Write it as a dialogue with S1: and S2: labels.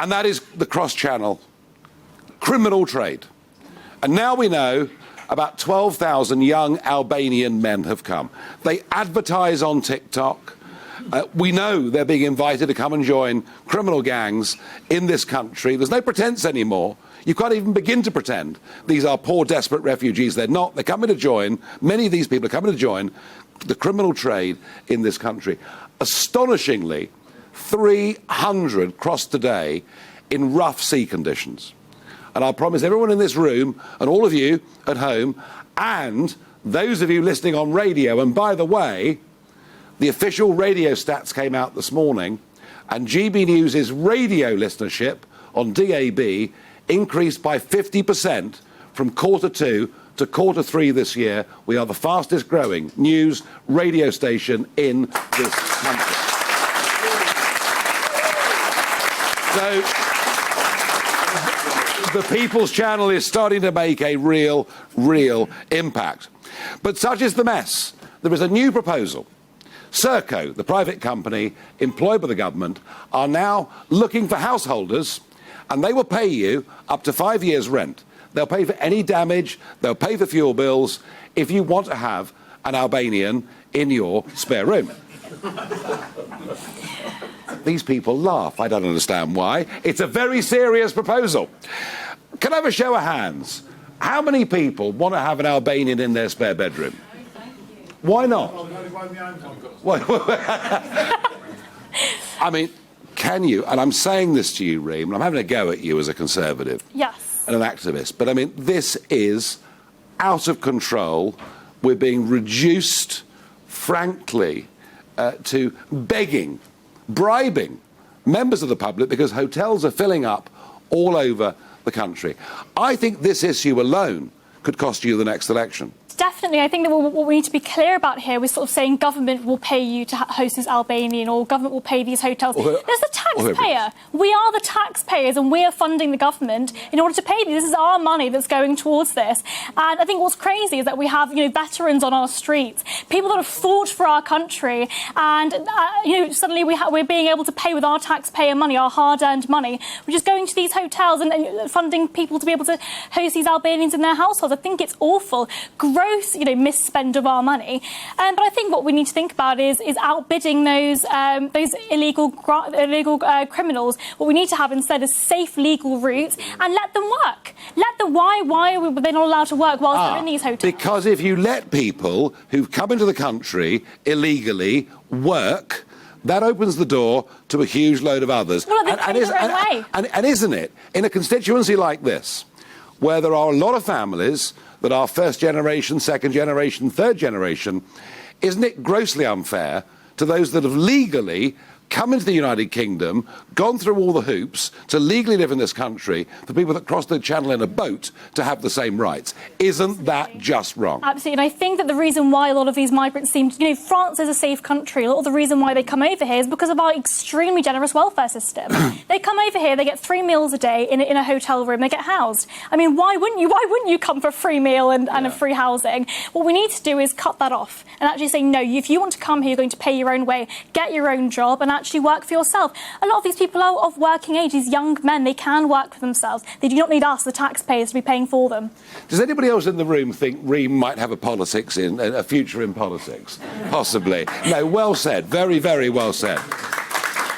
S1: and that is the cross-channel criminal trade. And now we know about 12,000 young Albanian men have come. They advertise on TikTok. We know they're being invited to come and join criminal gangs in this country. There's no pretense anymore. You can't even begin to pretend these are poor, desperate refugees. They're not. They're coming to join. Many of these people are coming to join the criminal trade in this country. Astonishingly, 300 crossed today in rough sea conditions. And I'll promise everyone in this room, and all of you at home, and those of you listening on radio, and by the way, the official radio stats came out this morning, and GBNews' radio listenership on DAB increased by 50% from Q2 to Q3 this year. We are the fastest growing news radio station in this country. So the People's Channel is starting to make a real impact. But such is the mess. There is a new proposal. Serco, the private company employed by the government, are now looking for householders, and they will pay you up to 5 years' rent. They'll pay for any damage, they'll pay for fuel bills, if you want to have an Albanian in your spare room. These people laugh. I don't understand why. It's a very serious proposal. Can I have a show of hands? How many people want to have an Albanian in their spare bedroom? Why not? I mean, can you? And I'm saying this to you, Reem, and I'm having a go at you as a Conservative.
S2: Yes.
S1: And an activist. But I mean, this is out of control. We're being reduced, frankly, to begging, bribing members of the public because hotels are filling up all over the country. I think this issue alone could cost you the next election.
S2: Definitely. I think that what we need to be clear about here is sort of saying government will pay you to host this Albanian, or government will pay these hotels. There's the taxpayer. We are the taxpayers, and we are funding the government in order to pay these. This is our money that's going towards this. And I think what's crazy is that we have, veterans on our streets, people that have fought for our country, and suddenly we're being able to pay with our taxpayer money, our hard-earned money, which is going to these hotels and funding people to be able to host these Albanians in their households. I think it's awful. Gross, misspend of our money. But I think what we need to think about is outbidding those illegal criminals. What we need to have instead is safe legal routes and let them work. Why are they not allowed to work whilst they're in these hotels?
S1: Because if you let people who've come into the country illegally work, that opens the door to a huge load of others.
S2: Well,
S1: and isn't it, in a constituency like this, where there are a lot of families that are first generation, second generation, third generation, isn't it grossly unfair to those that have legally come into the United Kingdom, gone through all the hoops to legally live in this country, for people that cross the channel in a boat to have the same rights? Isn't that just wrong?
S2: Absolutely. And I think that the reason why a lot of these migrants seem to, France is a safe country. A lot of the reason why they come over here is because of our extremely generous welfare system. They come over here, they get 3 meals a day in a hotel room, they get housed. I mean, why wouldn't you come for a free meal and a free housing? What we need to do is cut that off and actually say, no, if you want to come here, you're going to pay your own way, get your own job, and actually work for yourself. A lot of these people are of working age, these young men, they can work for themselves. They do not need us, the taxpayers, to be paying for them.
S1: Does anybody else in the room think Reem might have a future in politics? Possibly. No, well said. Very, very well said.